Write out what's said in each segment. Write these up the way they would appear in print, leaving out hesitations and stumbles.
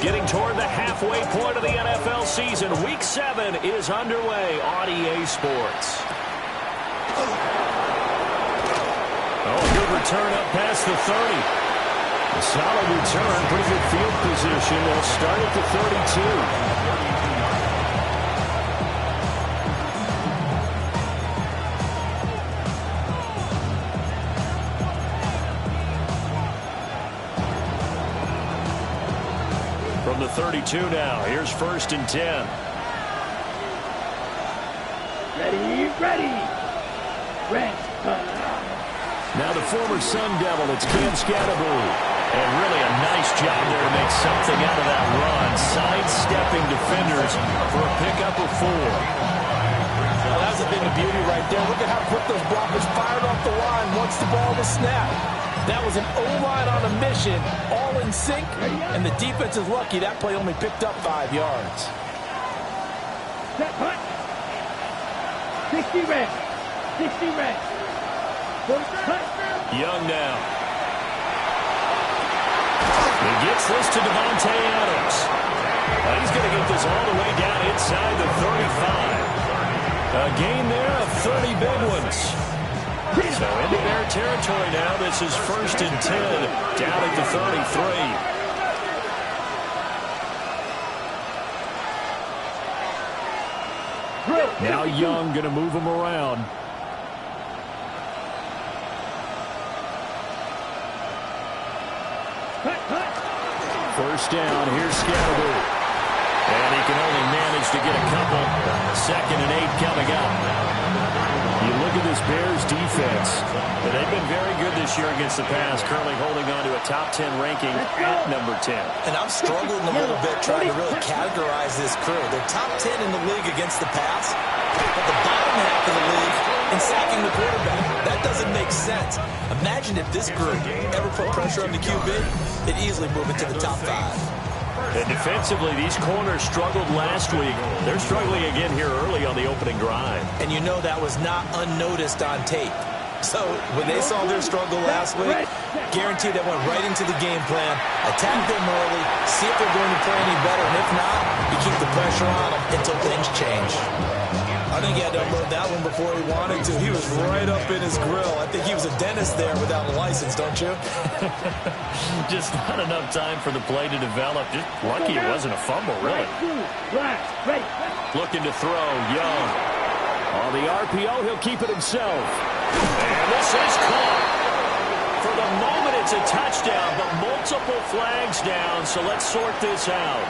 Getting toward the halfway point of the NFL season. Week 7 is underway on EA Sports. Oh, good return up past the 30. A solid return, pretty good field position. They'll start at the 32. From the 32 now, here's 1st and 10. Ready. Now the former Sun Devil, it's Cam Scatterbury. And really a nice job there to make something out of that run. Sidestepping defenders for a pickup of 4. Well, that's a thing of beauty right there. Look at how quick those blockers fired off the line once the ball was snapped. That was an O-line on a mission, all in sync, and the defense is lucky that play only picked up 5 yards. Set punt. 60 red. Young now. He gets this to Devontae Adams. He's going to get this all the way down inside the 35. A gain there of 30 big ones. So into their territory now. This is 1st and 10 down at the 33. Now Young going to move him around. First down, here's Scatterbury. And he can only manage to get a couple. 2nd and 8 coming up. You look at this Bears defense. They've been very good this year against the pass, currently holding on to a top 10 ranking at number 10. And I'm struggling a little bit trying to really categorize this crew. They're top 10 in the league against the pass, but the bottom half of the league in sacking the quarterback. That doesn't make sense. Imagine if this group ever put pressure on the QB, they'd easily move into the top 5. And defensively, these corners struggled last week. They're struggling again here early on the opening drive. And you know that was not unnoticed on tape. So when they saw their struggle last week, guaranteed they went right into the game plan, attack them early, see if they're going to play any better, and if not, you keep the pressure on them until things change. I think he had to unload that one before he wanted to. He was right up in his grill. I think he was a dentist there without a license, don't you? Just not enough time for the play to develop. Just lucky it wasn't a fumble, really. Looking to throw, Young. On the RPO, he'll keep it himself. And this is caught. For the moment, it's a touchdown, but multiple flags down, so let's sort this out.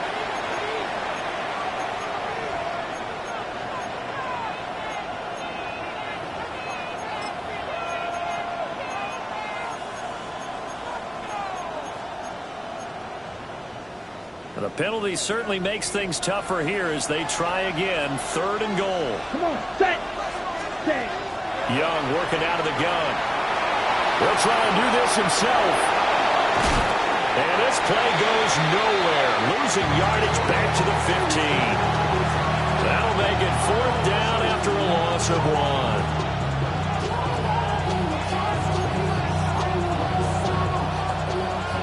The penalty certainly makes things tougher here as they try again. 3rd and goal. Come on, set. Young working out of the gun. He'll try and do this himself. And this play goes nowhere. Losing yardage back to the 15. That'll make it 4th down after a loss of 1.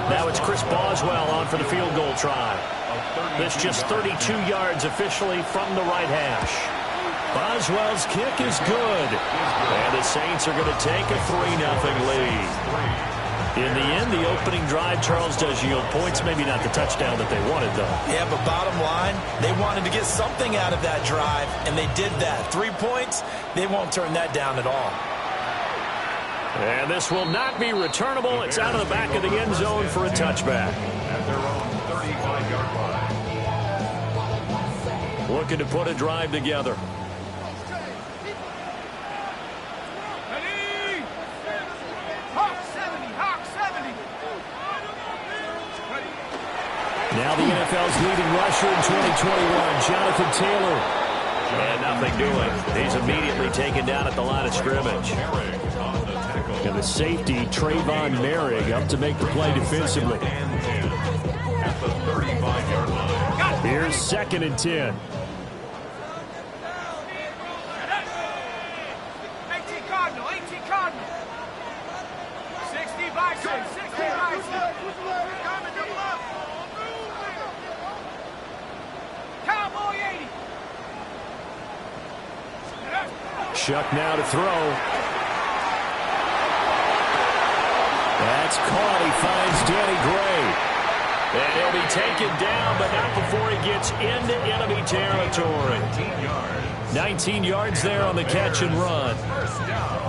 Now it's Chris Boswell on for the field goal try. This just 32 yards officially from the right hash. Boswell's kick is good. And the Saints are going to take a 3-0 lead. In the end, the opening drive, Charles, does yield points. Maybe not the touchdown that they wanted, though. Yeah, but bottom line, they wanted to get something out of that drive, and they did that. 3 points, they won't turn that down at all. And this will not be returnable. It's out of the back of the end zone for a touchback. At their own 35-yard line. Looking to put a drive together. Now the NFL's leading rusher in 2021, Jonathan Taylor. And nothing doing. He's immediately taken down at the line of scrimmage. And the safety, Trayvon Merrick, up to make the play defensively. At the 35-yard line. Here's 2nd and 10. 18 Cardinal. 60 by 6. 60 by 6. Shuck now to throw. That's caught. He finds Danny Gray. And he'll be taken down, but not before he gets into enemy territory. 19 yards there on the catch and run. First down.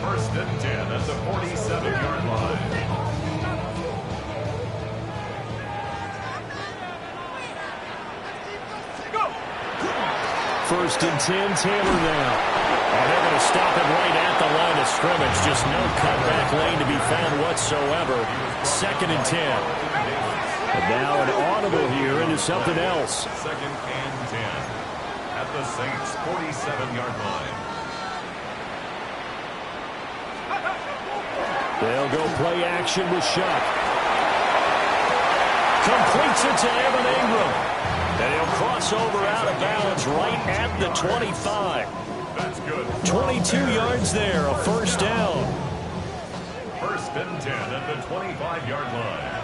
First and 10 at the 47-yard line. First and 10, Taylor now. And they're going to stop him right at the line of scrimmage. Just no cutback lane to be found whatsoever. Second and 10. And now an audible here into something else. Second and 10 at the Saints' 47-yard line. They'll go play action with Shuck. Completes it to Evan Ingram. And he'll cross over out of bounds right at the 25. That's good. 22 yards there, a first down. First and 10 at the 25-yard line.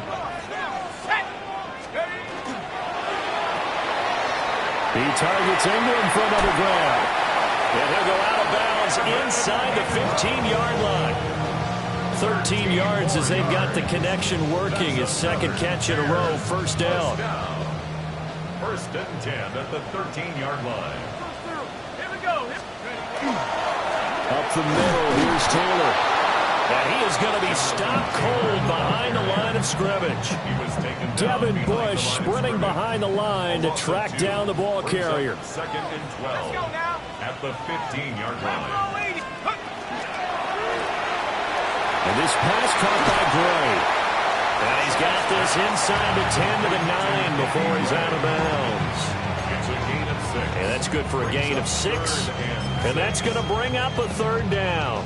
He targets Ingram for another grab. And he'll go out of bounds inside the 15-yard line. 13 yards as they've got the connection working. His second catch in a row, first down. First and 10 at the 13-yard line. Here we go. Up the middle, here's Taylor. And he is going to be stopped cold behind the line of scrimmage. He was taken down Devin behind Bush the line sprinting behind the line to track down the ball carrier. Second and 12 at the 15-yard line. And this pass caught by Gray. And he's got this inside the 10 to the 9 before he's out of bounds. It's a gain of 6. And that's good for a gain of 6. And that's going to bring up a third down.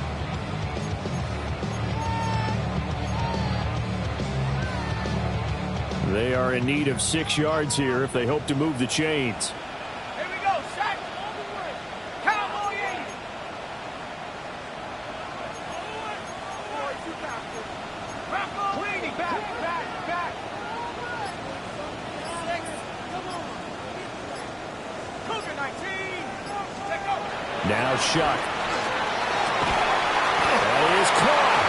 They are in need of 6 yards here if they hope to move the chains. Here we go. Sack all the way. Cowboy 80. Back. Cougar 19. Take over. Now Shuck. That is caught.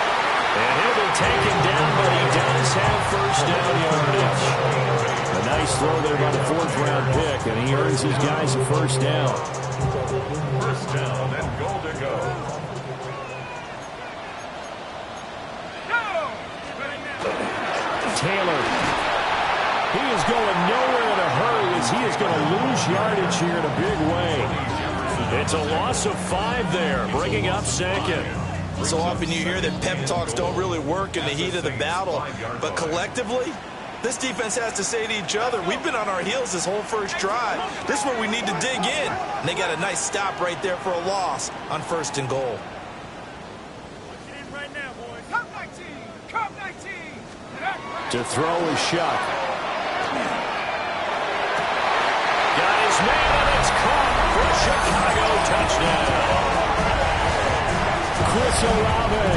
And he'll be taken down, but he does have first down yardage. A nice throw there by the fourth-round pick, and he earns his guys a first down. First down and goal to go. Taylor. He is going nowhere in a hurry as he is going to lose yardage here in a big way. It's a loss of 5 there, bringing up second. So often you hear that pep talks don't really work in the heat of the battle, but collectively, this defense has to say to each other, we've been on our heels this whole first drive. This is where we need to dig in. And they got a nice stop right there for a loss on first and goal. To throw is Shuck. Got his man, and it's caught for a Chicago touchdown. Chris Olave,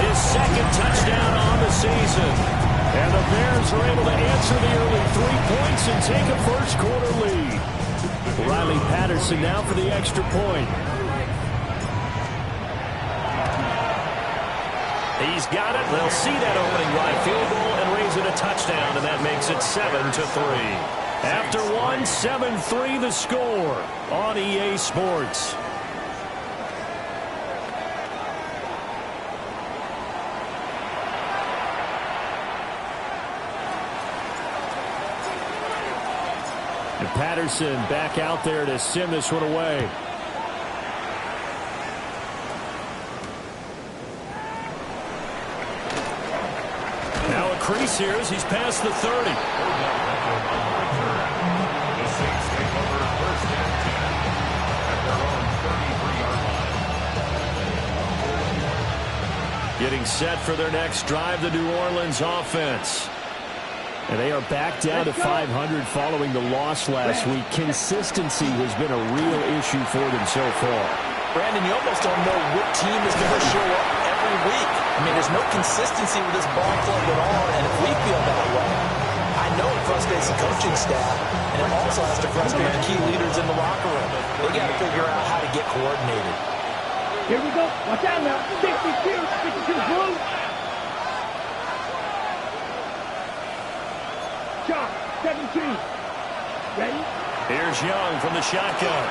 his second touchdown on the season. And the Bears are able to answer the early 3 points and take a first-quarter lead. Riley Patterson now for the extra point. He's got it. They'll see that opening right field goal and raise it a touchdown, and that makes it 7-3. After 1, 7-3 the score on EA Sports. And Patterson back out there to send this one away. Now a crease here as he's past the 30. The Saints take over first and 10 at their own 33-yard line. Getting set for their next drive, the New Orleans offense. And they are back down to 500 following the loss last week. Consistency has been a real issue for them so far. Brandon, you almost don't know what team is going to show up every week. I mean, there's no consistency with this ball club at all, and if we feel that way, I I know it frustrates the coaching staff, and it also has to frustrate the key leaders in the locker room. They got to figure out how to get coordinated. Here we go. Watch out now. 52 blue. Shot. 17. Ready? Here's Young from the shotgun.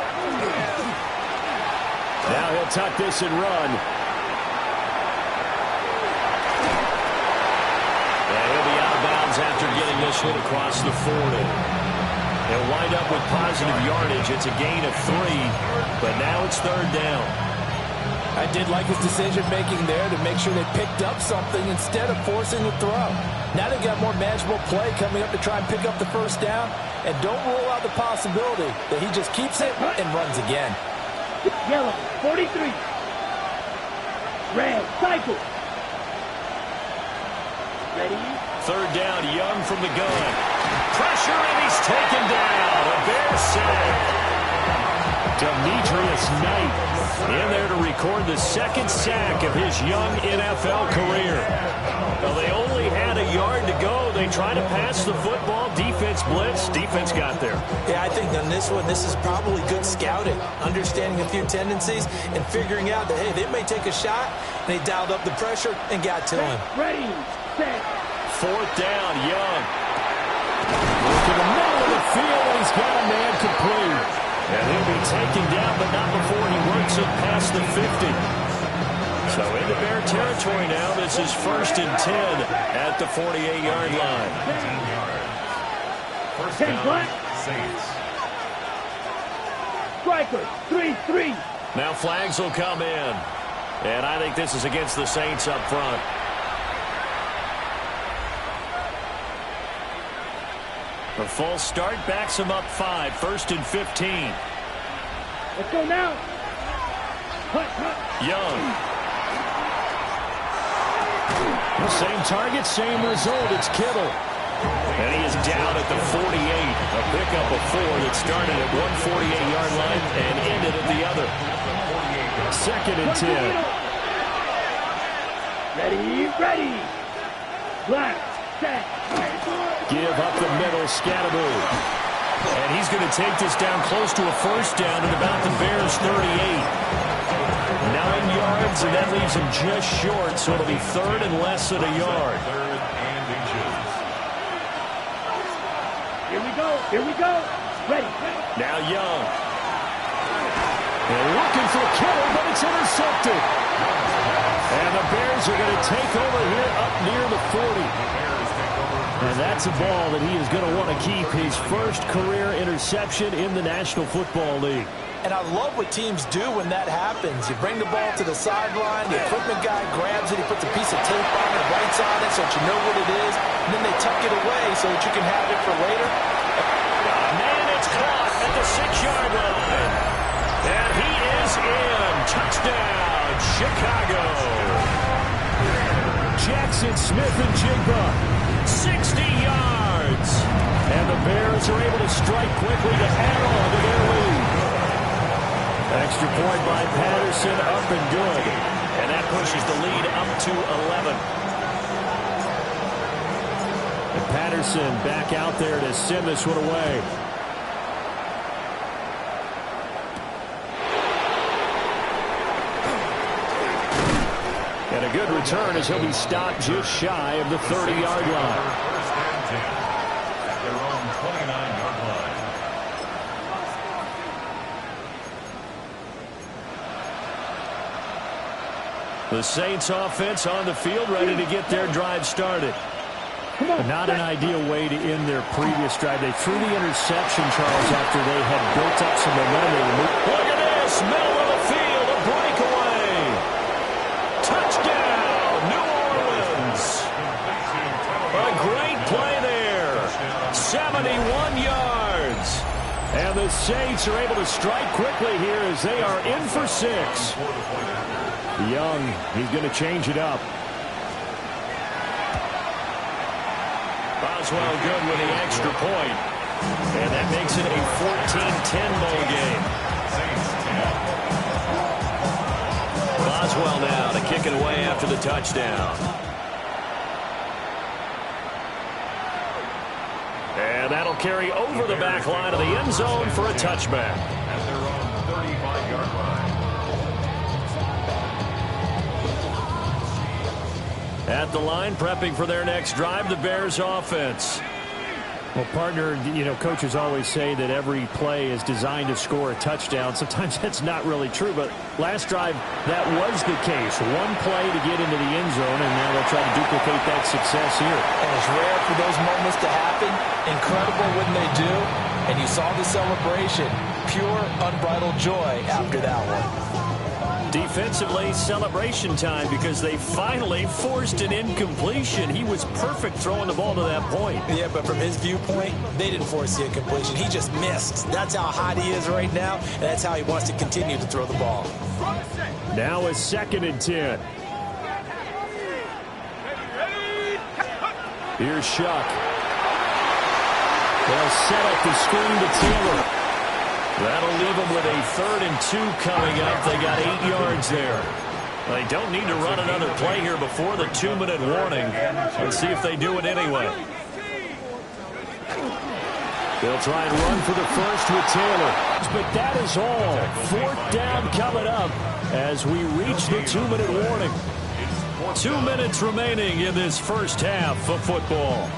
Now he'll tuck this and run. And he'll be out of bounds after getting this one across the 40. He'll wind up with positive yardage. It's a gain of 3, but now it's third down. I did like his decision-making there to make sure they picked up something instead of forcing the throw. Now they've got more manageable play coming up to try and pick up the first down, and don't rule out the possibility that he just keeps it and runs again. Yellow, 43. Red, cycle. Ready? Third down, Young from the gun. Pressure, and he's taken down. A Bear sack. Demetrius Knight in there to record the second sack of his young NFL career. Well, they only had a yard to go. They tried to pass the football. Defense blitz. Defense got there. Yeah, I think on this one, this is probably good scouting, understanding a few tendencies, and figuring out that, hey, they may take a shot. And they dialed up the pressure and got to him. Ready, set. Fourth down, Young. Look in the middle of the field, and he's got a man complete. And he'll be taken down, but not before he works it past the 50. So into Bear territory now. This is 1st and 10 at the 48-yard line. 10 yards. First 10 down, black. Saints. Striker, 3-3. Now flags will come in. And I think this is against the Saints up front. The false start backs him up 5. 1st and 15. Let's go now. Young. The same target, same result. It's Kittle. And he is down at the 48. A pickup of 4 that started at 148-yard line and ended at the other. 2nd and 10. Ready. Black, set. Give up the middle, Scatteroo. And he's going to take this down close to a first down at about the Bears' 38. 9 yards, and that leaves him just short, so it'll be 3rd and less than a yard. 3rd and inches. Here we go. Ready. Now Young. They're looking for Kittle, but it's intercepted. And the Bears are going to take over here up near the 40. And that's a ball that he is going to want to keep, his first career interception in the National Football League. And I love what teams do when that happens. You bring the ball to the sideline, the equipment guy grabs it, he puts a piece of tape on it, writes on it so that you know what it is, and then they tuck it away so that you can have it for later. Man, it's caught at the 6-yard line. And he is in. Touchdown, Chicago. Jackson Smith-Njigba, 60 yards. And the Bears are able to strike quickly to add on to their lead. Extra point by Patterson, up and good. And that pushes the lead up to 11. And Patterson back out there to send this one away. And a good return as he'll be stopped just shy of the 30-yard line. First and 10 at their own 29-yard line. The Saints offense on the field, ready to get their drive started. But not an ideal way to end their previous drive. They threw the interception, Charles, after they had built up some momentum. Look at this, middle of the field, a breakaway. Touchdown, New Orleans. A great play there. 71 yards. And the Saints are able to strike quickly here as they are in for 6. Young, he's going to change it up. Boswell good with the extra point. And that makes it a 14-10 ball game. Boswell now to kick it away after the touchdown. And that'll carry over the back line of the end zone for a touchback. At their own 35-yard line. At the line, prepping for their next drive, the Bears offense. Well, partner, coaches always say that every play is designed to score a touchdown. Sometimes that's not really true, but last drive, that was the case. One play to get into the end zone, and now they'll try to duplicate that success here. And it's rare for those moments to happen. Incredible when they do. And you saw the celebration. Pure, unbridled joy after that one. Defensively, celebration time because they finally forced an incompletion. He was perfect throwing the ball to that point. Yeah, but from his viewpoint, they didn't force the incompletion. He just missed. That's how hot he is right now, and that's how he wants to continue to throw the ball. Now a 2nd and 10. Here's Shuck. They'll set up the screen to Taylor. That'll leave them with a 3rd and 2 coming up. They got 8 yards there. They don't need to run another play here before the 2-minute warning. Let's see if they do it anyway. They'll try and run for the first with Taylor. But that is all. 4th down coming up as we reach the 2-minute warning. 2 minutes remaining in this first half of football.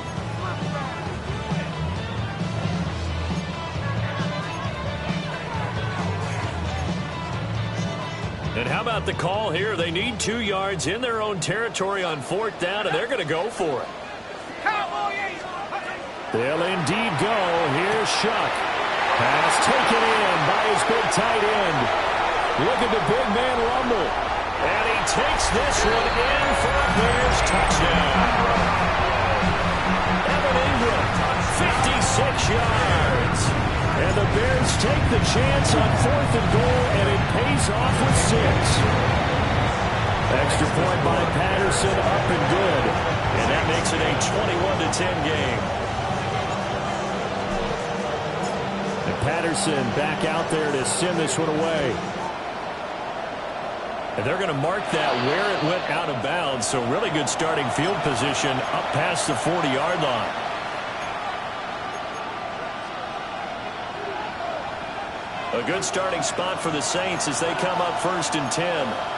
And how about the call here? They need 2 yards in their own territory on 4th down, and they're going to go for it. They'll indeed go. Here's Shuck. Pass taken in by his big tight end. Look at the big man rumble. And he takes this one in for a Bears touchdown. Evan Ingram, 56 yards. And the Bears take the chance on 4th and goal, and it pays off with 6. Extra point by Patterson, up and good. And that makes it a 21-10 game. And Patterson back out there to send this one away. And they're going to mark that where it went out of bounds, so really good starting field position up past the 40-yard line. A good starting spot for the Saints as they come up 1st and 10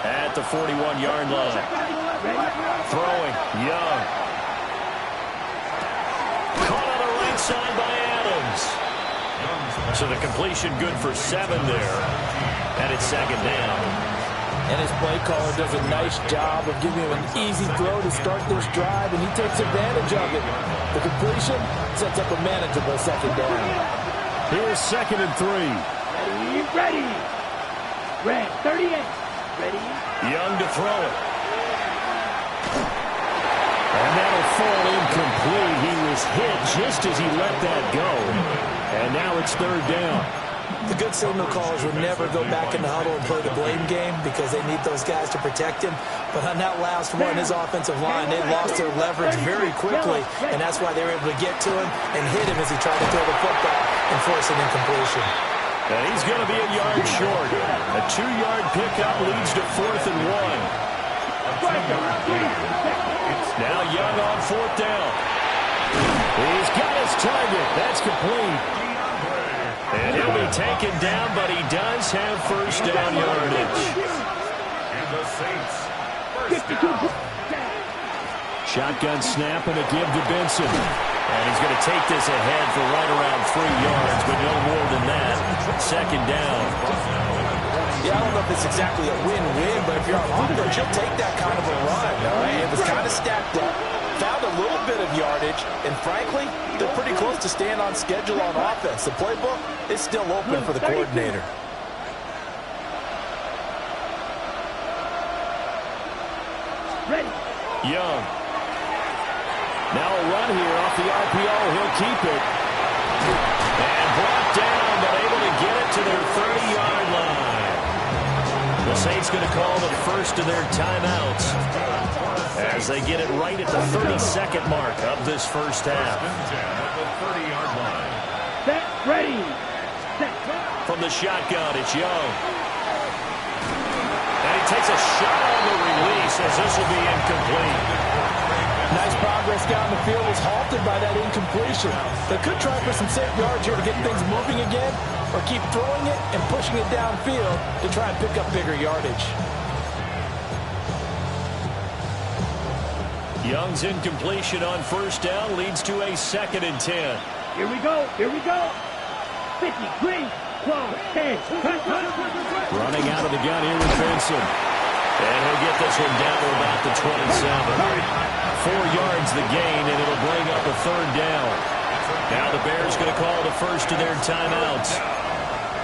at the 41-yard line. Throwing, Young. Caught on the right side by Adams. So the completion good for 7 there. And it's 2nd down. And his play caller does a nice job of giving him an easy throw to start this drive, and he takes advantage of it. The completion sets up a manageable 2nd down. Here's 2nd and 3. Ready. Red, 38. Ready. Young to throw it. And that'll fall incomplete. He was hit just as he let that go. And now it's 3rd down. The good signal callers will never go back in the huddle and play the blame game because they need those guys to protect him. But on that last one, his offensive line, they lost their leverage very quickly, and that's why they were able to get to him and hit him as he tried to throw the football and force an incompletion. And he's going to be a yard short. A 2-yard pickup leads to 4th and 1. Now Young on 4th down. He's got his target. That's complete. And he'll be taken down, but he does have 1st down yardage. And the Saints, 1st down. Shotgun snap and a give to Benson. And he's going to take this ahead for right around 3 yards, but no more than that. 2nd down. Yeah, I don't know if it's exactly a win-win, but if you're on offense, you'll take that kind of a run, all right? It was kind of stacked up, found a little bit of yardage, and frankly, they're pretty close to staying on schedule on offense. The playbook is still open for the coordinator. Ready. Young. Now a run here off the RPO. He'll keep it. And brought down, but able to get it to their 30-yard line. The Saints going to call the first of their timeouts as they get it right at the 32nd mark of this first half. At the 30-yard line. Set. Ready. Set. From the shotgun, it's Young. And he takes a shot on the release as this will be incomplete. Nice progress down the field was halted by that incompletion. They could try for some safe yards here to get things moving again, or keep throwing it and pushing it downfield to try and pick up bigger yardage. Young's incompletion on first down leads to a 2nd and 10. Here we go. Here we go. 50, green, 12, 10. Running out of the gun here with Benson. And he'll get this one down to about the 27. 4 yards the gain, and it'll bring up a 3rd down. Now the Bears going to call the first of their timeouts.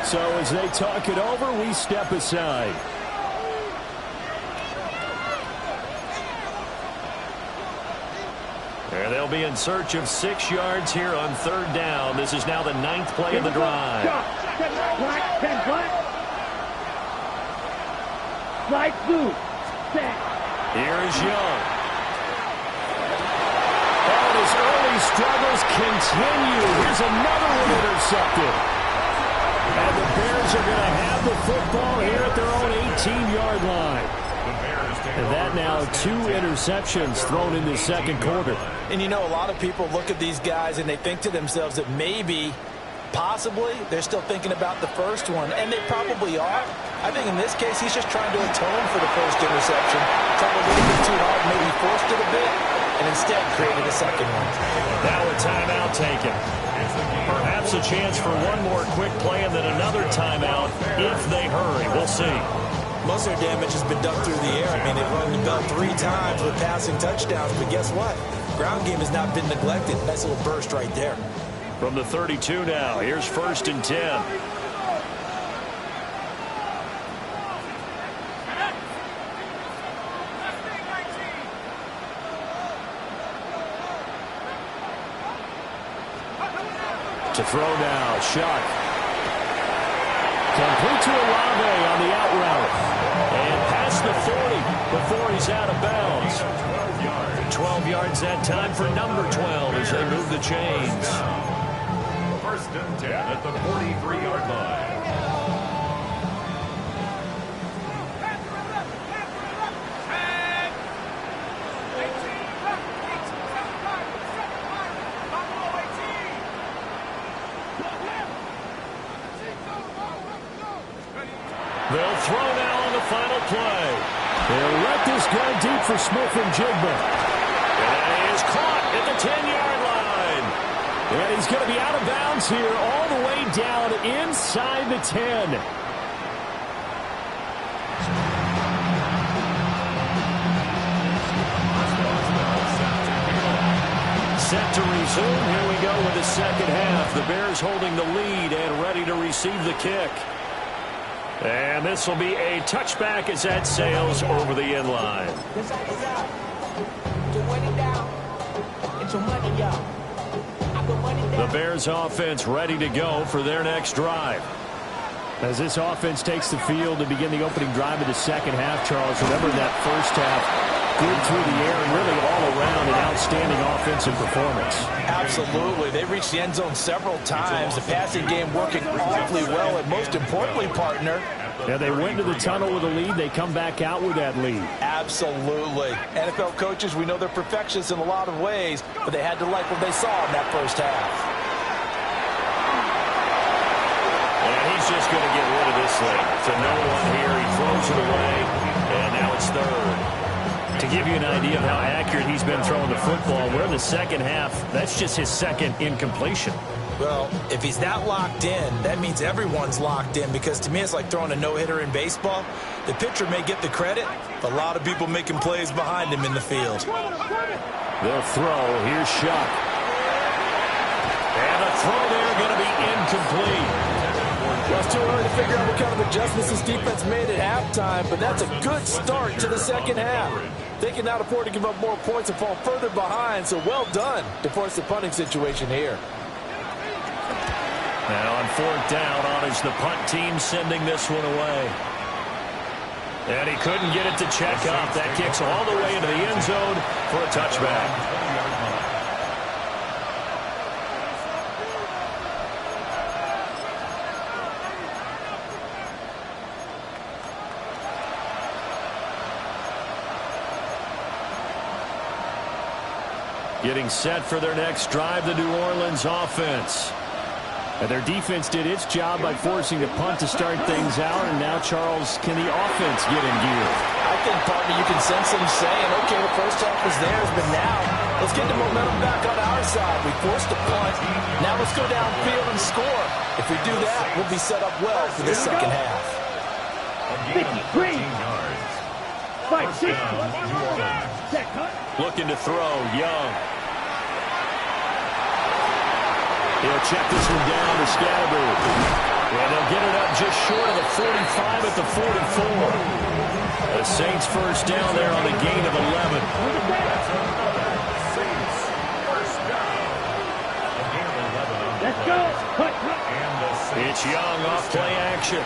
So as they talk it over, we step aside. And they'll be in search of 6 yards here on 3rd down. This is now the 9th play of the drive. Black, 10 black. Slide blue. Set. Here is Young. And his early struggles continue. Here's another one intercepted. And the Bears are going to have the football here at their own 18-yard line. And that now 2 interceptions thrown in the 2nd quarter. And you know, a lot of people look at these guys and they think to themselves that maybe, possibly, they're still thinking about the first one. And they probably are. I think in this case, he's just trying to atone for the first interception. Tried a little bit too hard, maybe forced it a bit, and instead created a 2nd one. Now a timeout taken. Perhaps a chance for one more quick play and then another timeout if they hurry. We'll see. Most of their damage has been done through the air. I mean, they've rung the bell 3 times with passing touchdowns, but guess what? Ground game has not been neglected. Nice little burst right there. From the 32 now, here's 1st and 10. To throw now, Shuck. Complete to Olave on the out route. And past the 40 before he's out of bounds. 12 yards that time for number 12 as they move the chains. 1st and 10 at the 43-yard line. They'll throw now on the final play. They'll let this go deep for Smith and Jigba. And he is caught at the 10-yard line. And he's going to be out of bounds here all the way down inside the 10. Set to resume. Here we go with the 2nd half. The Bears holding the lead and ready to receive the kick. And this will be a touchback as that sails over the end line. The Bears offense ready to go for their next drive. As this offense takes the field to begin the opening drive of the 2nd half, Charles, remember that first half, good through the air and really all around an outstanding offensive performance. Absolutely. They reached the end zone several times. The passing game working awfully well, and most importantly, partner, yeah, they went to the tunnel with a lead. They come back out with that lead. Absolutely. NFL coaches, we know they're perfectionists in a lot of ways, but they had to like what they saw in that first half. And he's just going to get rid of this thing. To no one here. He throws it away, and now it's 3rd. To give you an idea of how accurate he's been throwing the football, we're in the 2nd half. That's just his 2nd incompletion. Well, if he's that locked in, that means everyone's locked in, because to me it's like throwing a no-hitter in baseball. The pitcher may get the credit, but a lot of people making plays behind him in the field. They'll throw. Here's Shuck. And a throw there going to be incomplete. Well, it's too early to figure out what kind of adjustments this defense made at halftime, but that's a good start to the 2nd half. They can now afford to give up more points and fall further behind, so well done to force the punting situation here. Now on 4th down, on is the punt team sending this one away. And he couldn't get it to check up. That kicks all the way into the end zone for a touchback. Getting set for their next drive, the New Orleans offense. And their defense did its job by forcing the punt to start things out. And now, Charles, can the offense get in gear? I think, partner, you can sense them saying, okay, the first half was theirs, but now let's get the momentum back on our side. We forced the punt. Now let's go downfield and score. If we do that, we'll be set up well for the second half. 53 yards. 5-6. Looking to throw, Young. He'll check this one down to Scatterby. And they'll get it up just short of the 45 at the 44. The Saints first down there on a gain of 11. Let's go. It's Young off play action.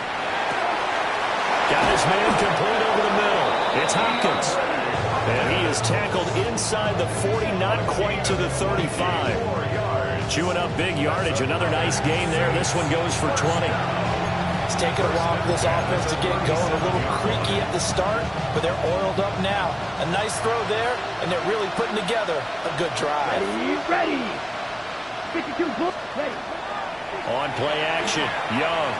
Got his man complete over the middle. It's Hopkins. And he is tackled inside the 40, not quite to the 35. Chewing up big yardage. Another nice gain there. This one goes for 20. It's taken a while for this offense to get going. A little creaky at the start, but they're oiled up now. A nice throw there, and they're really putting together a good drive. Ready. 52 foot. Ready. On play action, Young.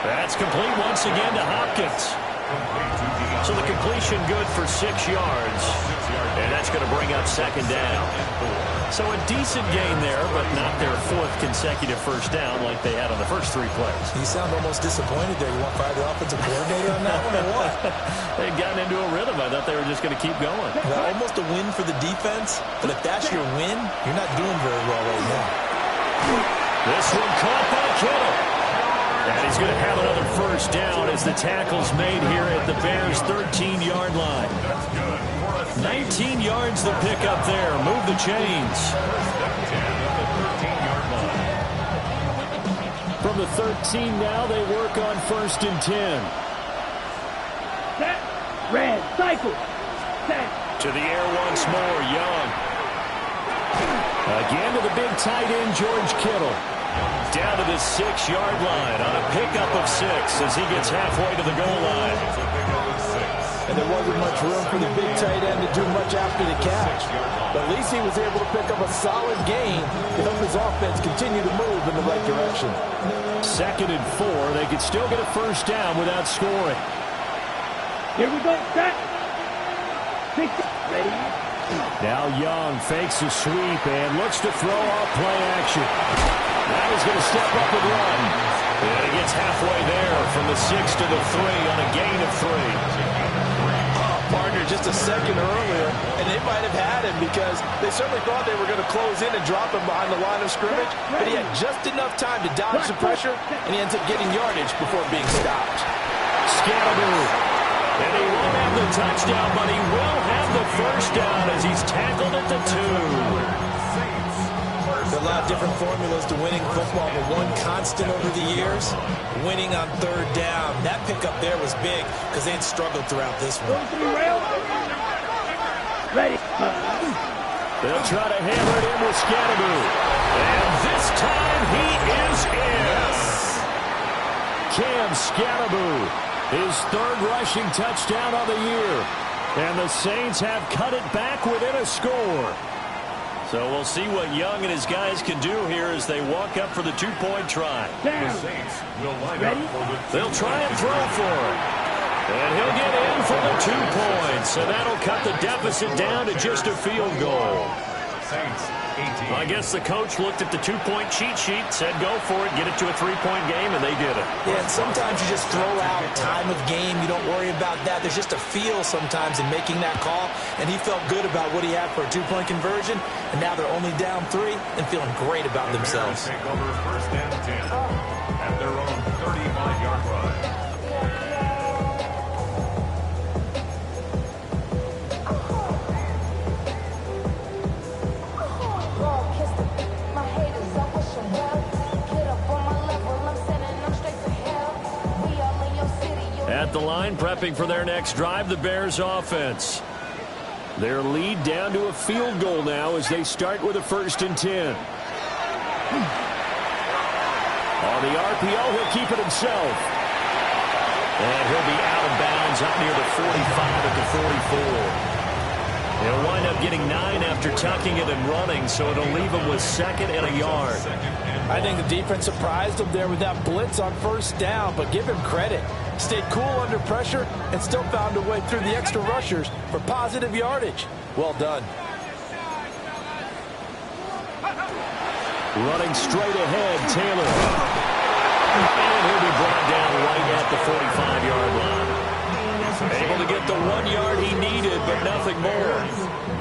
That's complete once again to Hopkins. So the completion good for 6 yards. And that's going to bring up second down. So a decent gain there, but not their 4th consecutive first down like they had on the first 3 plays. You sound almost disappointed there. You want to fire the offensive coordinator on that one or what? They'd gotten into a rhythm. I thought they were just going to keep going. Well, almost a win for the defense, but if that's your win, you're not doing very well right now. This one caught by Kittle. And he's going to have another first down as the tackle's made here at the Bears' 13-yard line. 19 yards the pick up there. Move the chains. From the 13 now, they work on 1st and 10. Set. Red. Cycle. Set. To the air once more, Young. Again to the big tight end, George Kittle. Down to the 6-yard line on a pickup of 6 as he gets halfway to the goal line. And there wasn't much room for the big tight end to do much after the catch. But at least he was able to pick up a solid gain to help his offense continue to move in the right direction. 2nd and 4. They could still get a first down without scoring. Here we go. Set. 6. Ready. Now Young fakes a sweep and looks to throw off play action. Now he's going to step up and run. And he gets halfway there from the 6 to the 3 on a gain of 3. Partner just a second earlier, and they might have had him because they certainly thought they were going to close in and drop him behind the line of scrimmage, but he had just enough time to dodge the pressure, and he ends up getting yardage before being stopped. Scatterby. And he won't have the touchdown, but he will have the first down as he's tackled at the 2. There's a lot of different formulas to winning football, but one constant over the years, winning on 3rd down. That pickup there was big because they had struggled throughout this one. Ready. They'll try to hammer it in with Scatterby. And this time he is in. Cam Scatterby. His 3rd rushing touchdown on the year. And the Saints have cut it back within a score. So we'll see what Young and his guys can do here as they walk up for the 2-point try. The Saints will line up for the They'll try and throw for it. And he'll get in for the 2 points. And that'll cut the deficit down to just a field goal. Saints 18. I guess the coach looked at the 2-point cheat sheet, said go for it, get it to a 3-point game, and they did it. Yeah, and sometimes you just throw out time of game. You don't worry about that. There's just a feel sometimes in making that call, and he felt good about what he had for a 2-point conversion, and now they're only down 3 and feeling great about themselves. Take over 1st and 10 at their own 35-yard line. At the line, prepping for their next drive, the Bears offense. Their lead down to a field goal now as they start with a 1st and 10. On the RPO, he'll keep it himself. And he'll be out of bounds up near the 45 at the 44. He'll wind up getting 9 after tucking it and running, so it'll leave him with 2nd and a yard. I think the defense surprised him there with that blitz on 1st down, but give him credit. Stayed cool under pressure and still found a way through the extra rushers for positive yardage. Well done. Running straight ahead, Taylor. And he'll be brought down right at the 45-yard line. Able to get the 1 yard he needed, but nothing more.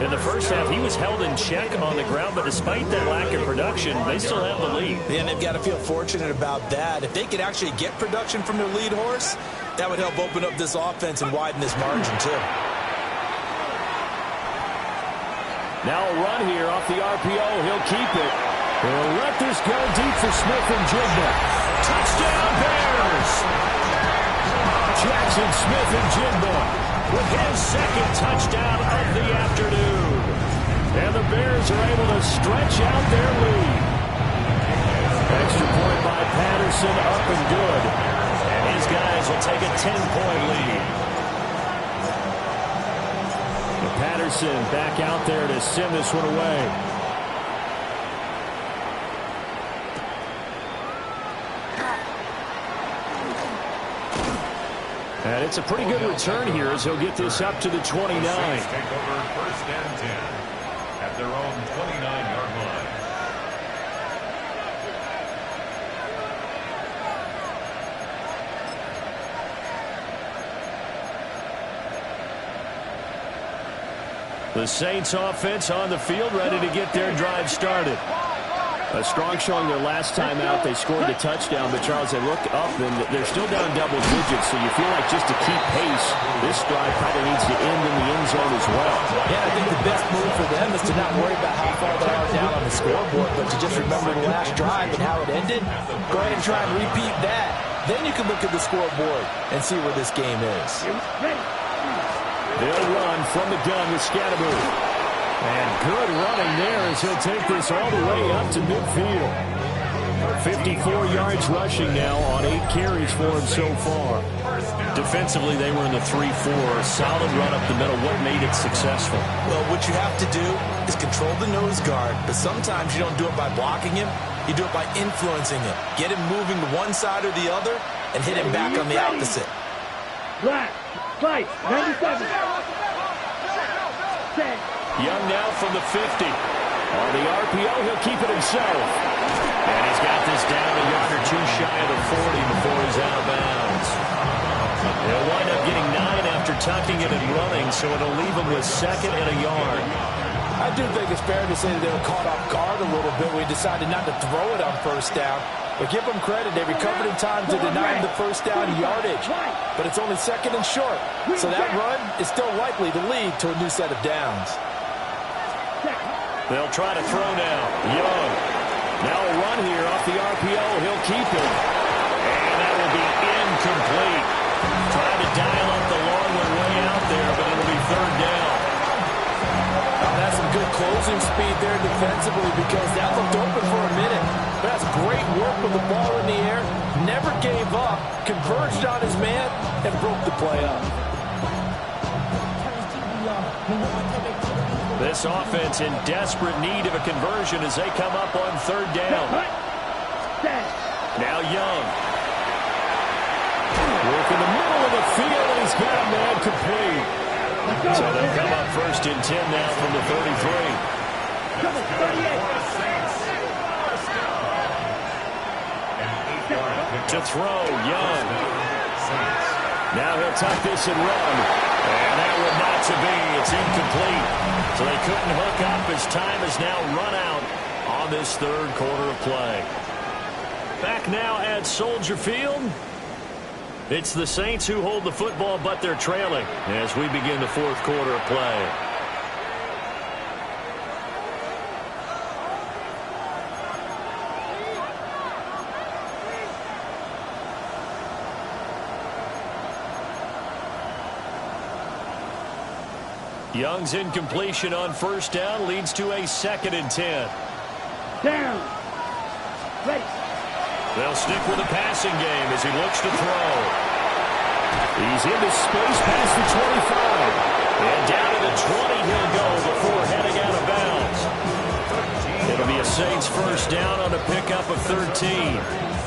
In the first half, he was held in check on the ground, but despite that lack of production, they still have the lead. Yeah, and they've got to feel fortunate about that. If they could actually get production from their lead horse, that would help open up this offense and widen this margin, too. Now a run here off the RPO. He'll keep it. He'll let this go deep for Smith and Jigba. Touchdown, Bears! Jackson Smith-Njigba with his 2nd touchdown of the afternoon. And the Bears are able to stretch out their lead. Extra point by Patterson, up and good. And his guys will take a 10-point lead. And Patterson back out there to send this one away. And it's a pretty good return here as he'll get this up to the 29. Take over 1st and 10 at their own 29-yard line. The Saints offense on the field, ready to get their drive started. A strong showing their last time out. They scored the touchdown, but Charles, they look up and they're still down double digits, so you feel like just to keep pace, this drive probably needs to end in the end zone as well. Yeah, I think the best move for them is to not worry about how far they are down on the scoreboard, but to just remember the last drive and how it ended. Go ahead and try and repeat that. Then you can look at the scoreboard and see where this game is. They'll run from the gun with Scatterbury. And good running there as he'll take this all the way up to midfield. 54 yards rushing now on 8 carries for him so far. Defensively, they were in the 3-4. Solid run up the middle. What made it successful? Well, what you have to do is control the nose guard, but sometimes you don't do it by blocking him. You do it by influencing him. Get him moving to one side or the other and hit him back on the opposite. Black, fight, 97. Set. Young now from the 50. On the RPO, he'll keep it himself. And he's got this down a yard or 2 shy of the 40 before he's out of bounds. He'll wind up getting 9 after tucking it and running, so it'll leave him with 2nd and a yard. I do think it's fair to say that they were caught off guard a little bit when he decided not to throw it on 1st down. But give them credit. They recovered in time to deny him the 1st down yardage. But it's only 2nd and short. So that run is still likely to lead to a new set of downs. They'll try to throw now. Young. Now a run here off the RPO. He'll keep it. And that will be incomplete. Trying to dial up the long one way out there, but it'll be 3rd down. That's some good closing speed there defensively because that looked open for a minute. That's great work with the ball in the air. Never gave up. Converged on his man and broke the play up. This offense in desperate need of a conversion as they come up on 3rd down. Now Young. Work in the middle of the field, and he's got a man complete. So they'll come up 1st and 10 now from the 33. To throw, Young. Now he'll tuck this and run. And that one not to be. It's incomplete. So they couldn't hook up as time has now run out on this 3rd quarter of play. Back now at Soldier Field. It's the Saints who hold the football, but they're trailing as we begin the 4th quarter of play. Young's incompletion on 1st down leads to a 2nd and 10. Down. Ready. They'll stick with the passing game as he looks to throw. He's into space past the 25. And down to the 20 he'll go first down on a pickup of 13.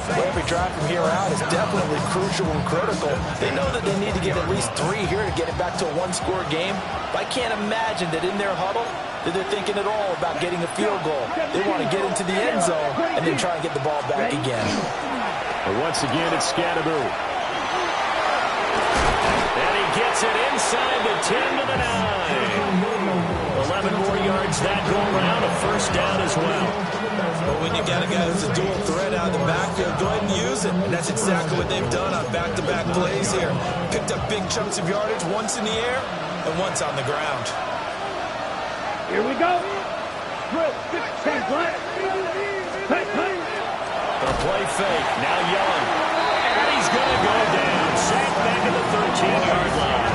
Well, every drive from here out is definitely crucial and critical. They know that they need to get at least 3 here to get it back to a one-score game. But I can't imagine that in their huddle that they're thinking at all about getting a field goal. They want to get into the end zone and then try and get the ball back again. But once again, it's Scadaboo. And he gets it inside the 10 to the 9. 11 more yards that go around, a first down as well. But when you got a guy who's a dual threat out of the backfield, go ahead and use it. And that's exactly what they've done on back-to-back plays here. Picked up big chunks of yardage, once in the air and once on the ground. Here we go. The play fake, now Young. And he's going to go down. Sacked back at the 13-yard line.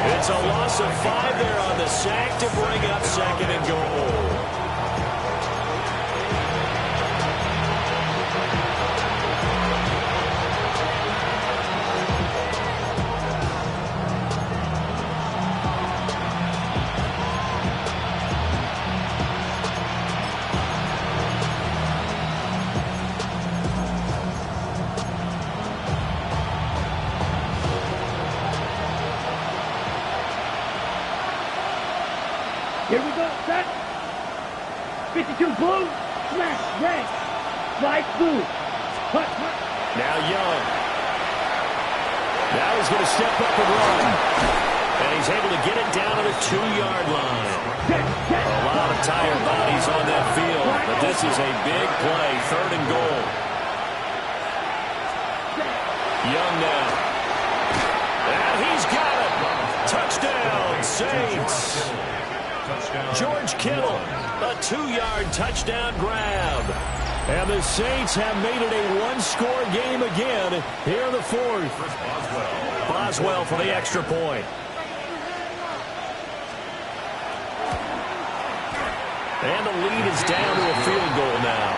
It's a loss of 5 there on the sack to bring up second and goal. Here we go, set. 52 blue, smash, red, slide blue. Hut. Now Young. Now he's going to step up and run. And he's able to get it down to the 2-yard line. A lot of tired bodies on that field, but this is a big play, 3rd and goal. Young now. And he's got it. Touchdown, Saints. George Kittle, a 2-yard touchdown grab. And the Saints have made it a one-score game again here in the 4th. Boswell for the extra point. And the lead is down to a field goal now.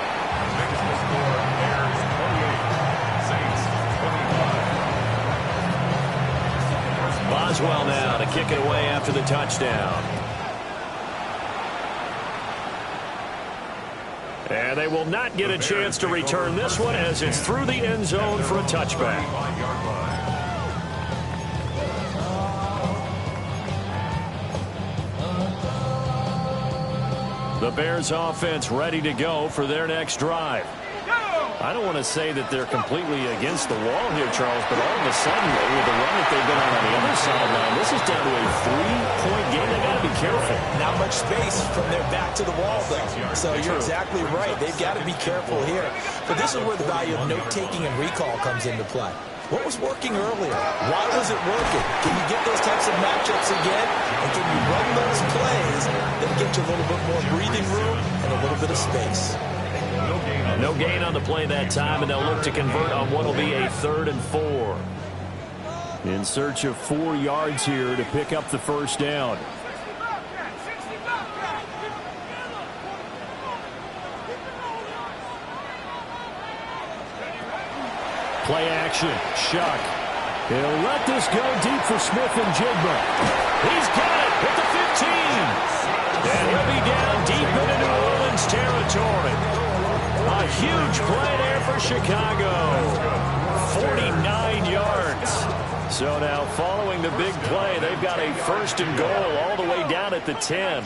Boswell now to kick it away after the touchdown. And they will not get a chance to return this one as it's through the end zone for a touchback. The Bears offense ready to go for their next drive. I don't want to say that they're completely against the wall here, Charles, but all of a sudden, with the run that they've been on the other sideline, this is down to a 3-point game. They've got to be careful. Not much space from their back to the wall, though. So you're exactly right. They've got to be careful here. But this is where the value of note-taking and recall comes into play. What was working earlier? Why was it working? Can you get those types of matchups again? And can you run those plays that get you a little bit more breathing room and a little bit of space? No gain on the play that time, and they'll look to convert on what will be a 3rd and 4. In search of 4 yards here to pick up the first down. Play action. Shuck. He'll let this go deep for Smith and Jigba. He's got it at the 15. And he'll be down deep into New Orleans territory. A huge play there for Chicago. 49 yards. So now following the big play, they've got a 1st and goal all the way down at the 10.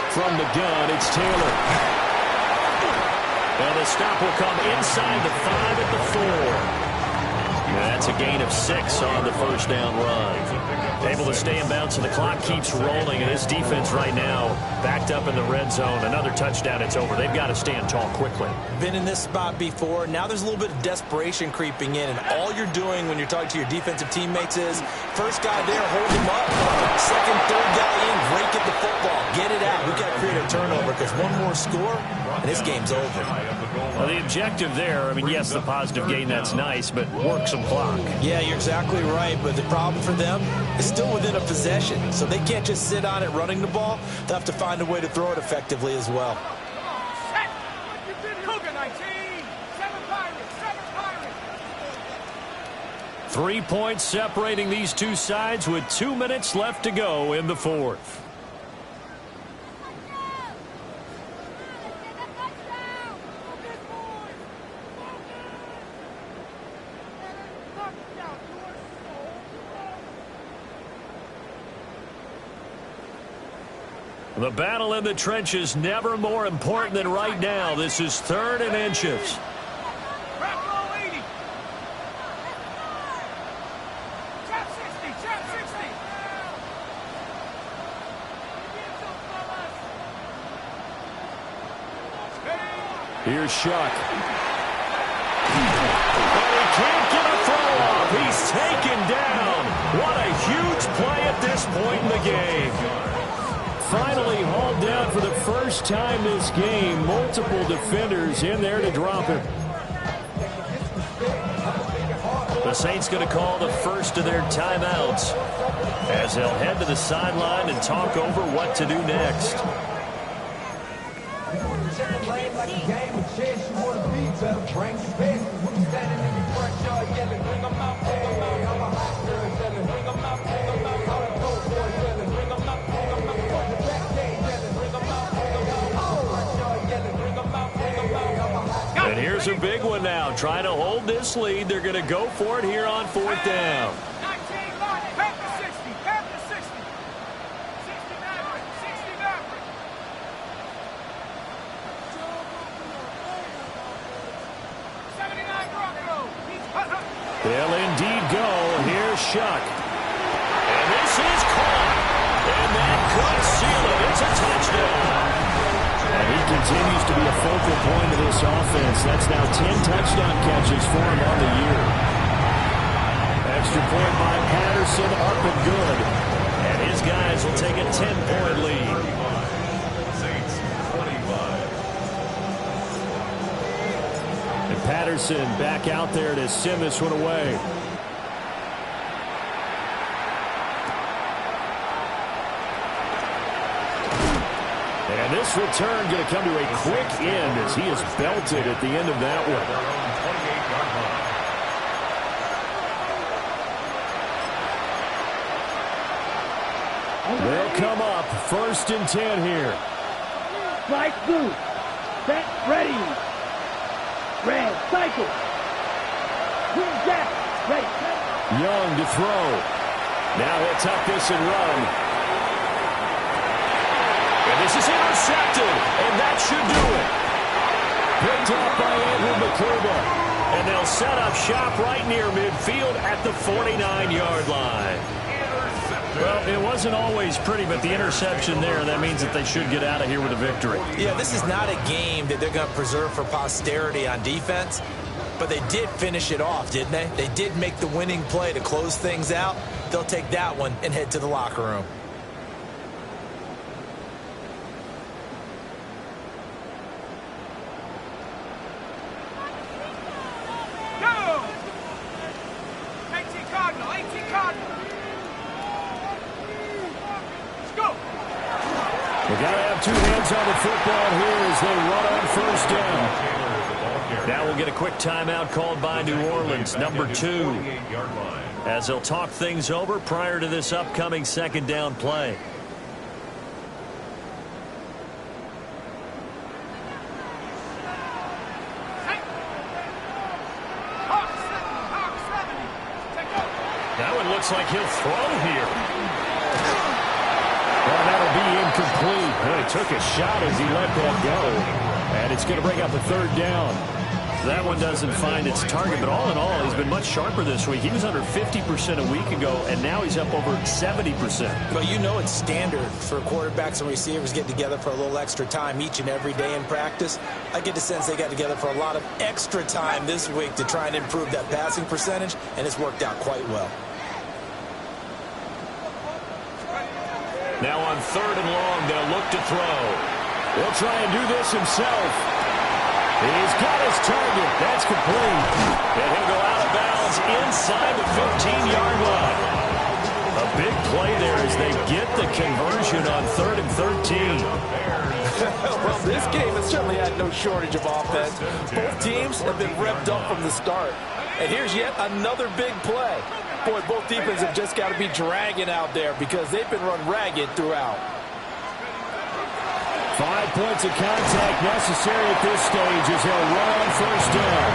From the gun, it's Taylor. And the stop will come inside the 5 at the 4. That's a gain of 6 on the first down run. Able to stay in bounds, and the clock keeps rolling. And this defense right now backed up in the red zone. Another touchdown, it's over. They've got to stand tall quickly. Been in this spot before. Now there's a little bit of desperation creeping in. And all you're doing when you're talking to your defensive teammates is first guy there, hold him up. Second, third guy in, break at the football. Get it out. We've got to create a turnover because one more score, and this game's over. Well, the objective there, I mean, yes, the positive gain, that's nice, but work some clock. Yeah, you're exactly right, but the problem for them is still within a possession, so they can't just sit on it running the ball. They'll have to find a way to throw it effectively as well. 3 points separating these two sides with 2 minutes left to go in the 4th. The battle in the trenches never more important than right now. This is 3rd and inches. Here's Shuck. But he can't get a throw off. He's taken down. What a huge play at this point in the game. Finally hauled down for the first time this game. Multiple defenders in there to drop him. The Saints going to call the first of their timeouts as they'll head to the sideline and talk over what to do next. And here's a big one now. Trying to hold this lead. They're going to go for it here on 4th down. They'll indeed go. Here's Shuck. And this is caught. And that could seal it. It's a touchdown. And he continues to be a focal point of this offense. That's now 10 touchdown catches for him on the year. Extra point by Patterson, up and good. And his guys will take a 10-point lead. Saints 25. And Patterson back out there to send this one away. And this return going to come to a quick end as he is belted at the end of that one. They'll come up 1st and 10 here. Right blue. Set, ready. Red, cycle. Green jack, ready. Young to throw. Now he'll tuck this and run. And this is intercepted, and that should do it. Picked up by Andrew McCurba. And they'll set up shop right near midfield at the 49-yard line. Well, it wasn't always pretty, but the interception there, that means that they should get out of here with a victory. Yeah, this is not a game that they're going to preserve for posterity on defense, but they did finish it off, didn't they? They did make the winning play to close things out. They'll take that one and head to the locker room. They got to have two hands on the football here as they run on 1st down. Now we'll get a quick timeout called by New Orleans, number 2, as they'll talk things over prior to this upcoming 2nd down play. That one looks like he'll throw here. Well, that'll be incomplete. Well, he took a shot as he let that go. And it's going to bring up a 3rd down. That one doesn't find its target, but all in all, he's been much sharper this week. He was under 50% a week ago, and now he's up over 70%. But you know it's standard for quarterbacks and receivers getting together for a little extra time each and every day in practice. I get the sense they got together for a lot of extra time this week to try and improve that passing percentage, and it's worked out quite well. Now on 3rd and long, they'll look to throw. He'll try and do this himself. He's got his target. That's complete. And he'll go out of bounds inside the 15-yard line. A big play there as they get the conversion on 3rd and 13. Well, this game has certainly had no shortage of offense. Both teams have been revved up from the start. And here's yet another big play. Boy, both defenses have just got to be dragging out there because they've been run ragged throughout. 5 points of contact necessary at this stage as he'll run on 1st down.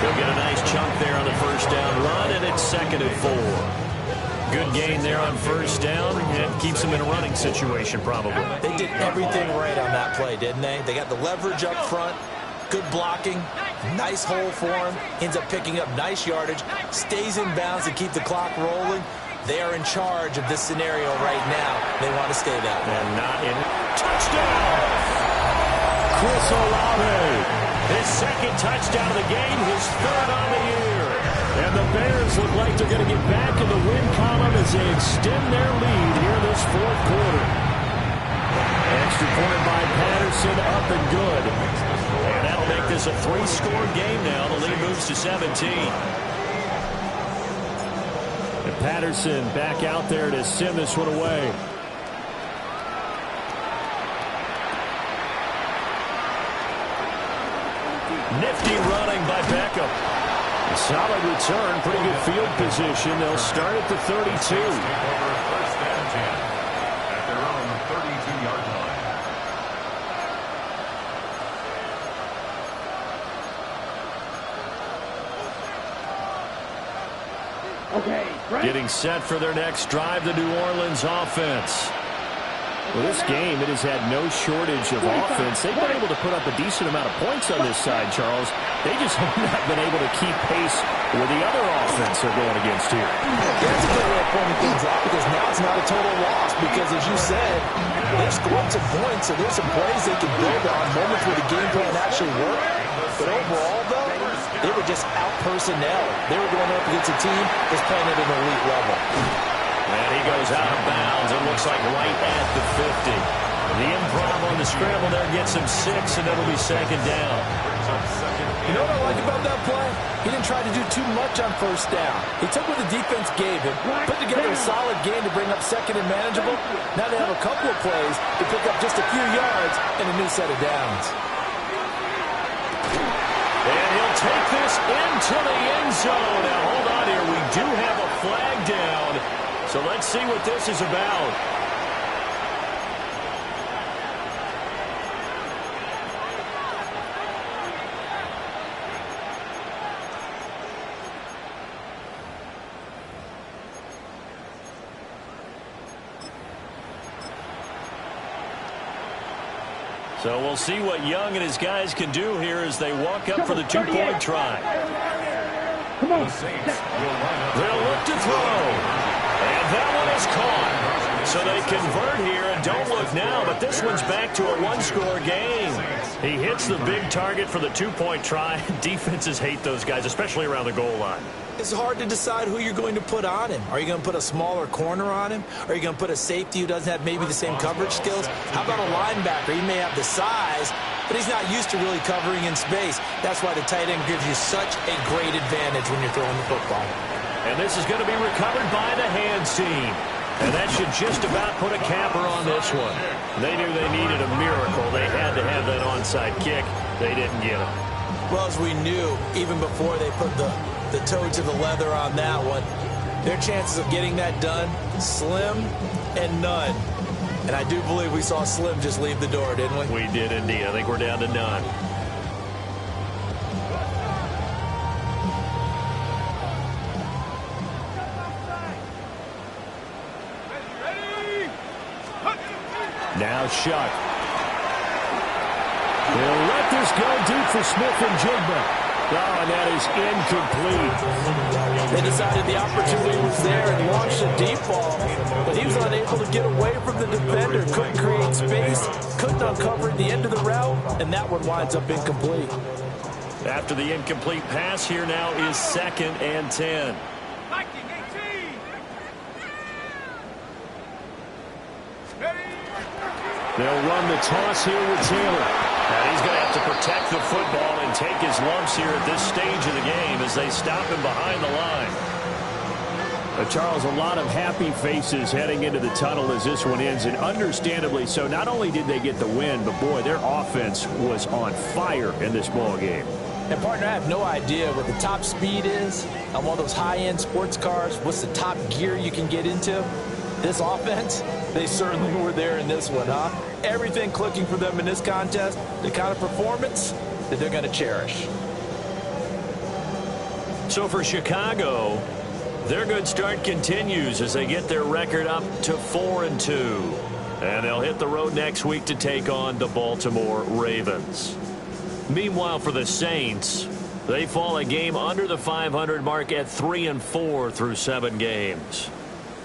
He'll get a nice chunk there on the 1st down run, and it's 2nd and 4. Good gain there on first down, and keeps them in a running situation probably. They did everything right on that play, didn't they? They got the leverage up front, good blocking, nice hole for him, ends up picking up nice yardage, stays in bounds to keep the clock rolling. They are in charge of this scenario right now. They want to stay that way. And not in. Touchdown! Chris Olave. His second touchdown of the game, his third on the year. And the Bears look like they're going to get back in the win column as they extend their lead here this fourth quarter. Extra point by Patterson, up and good. And that'll make this a 3-score game now. The lead moves to 17. And Patterson back out there to send this one away. Nifty running by Beckham. A solid return, pretty good field position. They'll start at the 32. First and 10 at their own 32-yard line. Okay, Frank. Getting set for their next drive, the New Orleans offense. Well, this game, it has had no shortage of offense. They've been able to put up a decent amount of points on this side, Charles. They just have not been able to keep pace with the other offense they're going against here. That's a good way of pointing things out, because now it's not a total loss, because as you said, they've scored some points, so there's some plays they can build on, moments where the game plan actually worked. But overall, though, they were just out-personnel. They were going up against a team that's playing at an elite level. And he goes out of bounds. It looks like right at the 50. The improv on the scramble there gets him 6, and it'll be second down. You know what I like about that play? He didn't try to do too much on first down. He took what the defense gave him, put together a solid game to bring up second and manageable. Now they have a couple of plays to pick up just a few yards and a new set of downs. And he'll take this into the end zone. Now, hold on here. We do have a flag down. So let's see what this is about. So we'll see what Young and his guys can do here as they walk up for the 2-point try. Come on. They'll look to throw. And that one is caught. So they convert here, and don't look now, but this one's back to a 1-score game. He hits the big target for the 2-point try. Defenses hate those guys, especially around the goal line. It's hard to decide who you're going to put on him. Are you going to put a smaller corner on him? Are you going to put a safety who doesn't have maybe the same coverage skills? How about a linebacker? He may have the size, but he's not used to really covering in space. That's why the tight end gives you such a great advantage when you're throwing the football. And this is going to be recovered by the hands team. And that should just about put a capper on this one. They knew they needed a miracle. They had to have that onside kick. They didn't get it. Well, as we knew, even before they put the toe to the leather on that one, their chances of getting that done, slim and none. And I do believe we saw Slim just leave the door, didn't we? We did indeed. I think we're down to none. Now Shuck. They'll let this go deep for Smith and Jigba. Oh, and that is incomplete. They decided the opportunity was there and launched a deep ball, but he was unable to get away from the defender. Couldn't create space, couldn't uncover the end of the route, and that one winds up incomplete. After the incomplete pass, here now is 2nd and 10. They'll run the toss here with Taylor. And he's going to have to protect the football and take his lumps here at this stage of the game as they stop him behind the line. Charles, a lot of happy faces heading into the tunnel as this one ends, and understandably so. Not only did they get the win, but boy, their offense was on fire in this ball game. And partner, I have no idea what the top speed is on one of those high-end sports cars. What's the top gear you can get into? This offense, they certainly were there in this one, huh? Everything clicking for them in this contest, the kind of performance that they're going to cherish. So for Chicago, Their good start continues as they get their record up to 4-2. And they'll hit the road next week to take on the Baltimore Ravens. Meanwhile, for the Saints, they fall a game under the 500 mark at 3-4 through 7 games.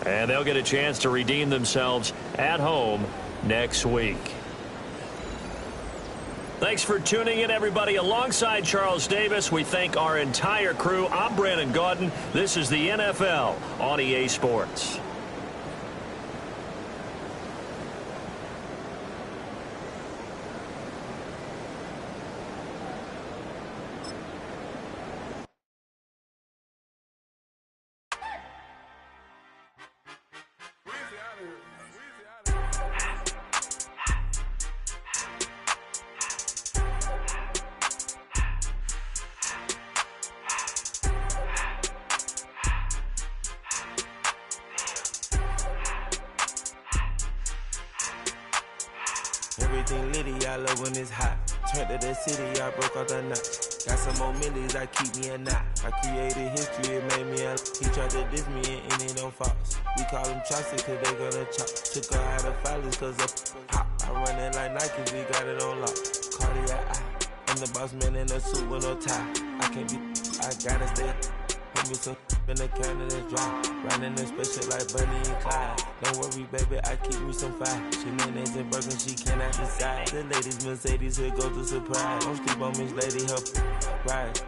And they'll get a chance to redeem themselves at home next week. Thanks for tuning in, everybody. Alongside Charles Davis, we thank our entire crew. I'm Brandon Gaudin. This is the NFL on EA Sports. Everything litty, I love when it's hot. Turned to the city, I broke out the notch. Got some more millies, I keep me a knot. I created history, it made me a... He tried to diss me and it on Fox. We call them Chaucer cause they gonna chop. Took her out of filers cause of hop. I run it like Nike, we got it on lock. Cardiac eye. I'm the boss man in a suit with no tie. I can't be... I gotta stay... Put me some in the can of the dry. Riding in special like Bunny and Clyde. Don't worry, baby, I keep me some fire. She mayonnaise and burger, she cannot decide. The ladies Mercedes, here go to surprise. Don't sleep on Miss Lady, her ride.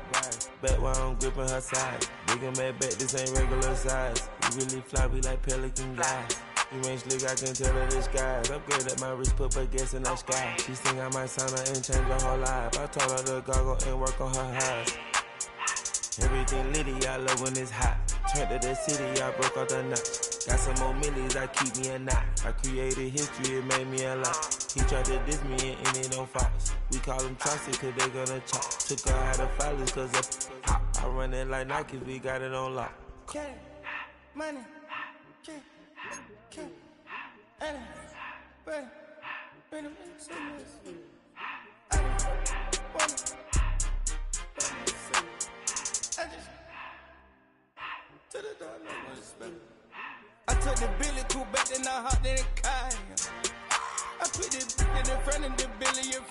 Back while I'm gripping her side. Big and mad back, this ain't regular size. We really fly, we like pelican guys. You ain't slick, I can tell her the skies. Upgrade at my wrist, put her gas in the sky. She think I might sign her and change her whole life. I told her to goggle and work on her eyes. Everything litty, I love when it's hot. Turned to the city, I broke out the notch. Got some more millies, I keep me a knot. I created history, it made me a lot. He tried to diss me and it on Fox. We call them Chaucer cause they gonna chop. Took her out of filers cause of hop. I run it like Nike, we got it on lock. Cash, money, cash, money, bring I took the Billy Cool back, then I hopped in the car. I put it in front of the Billy in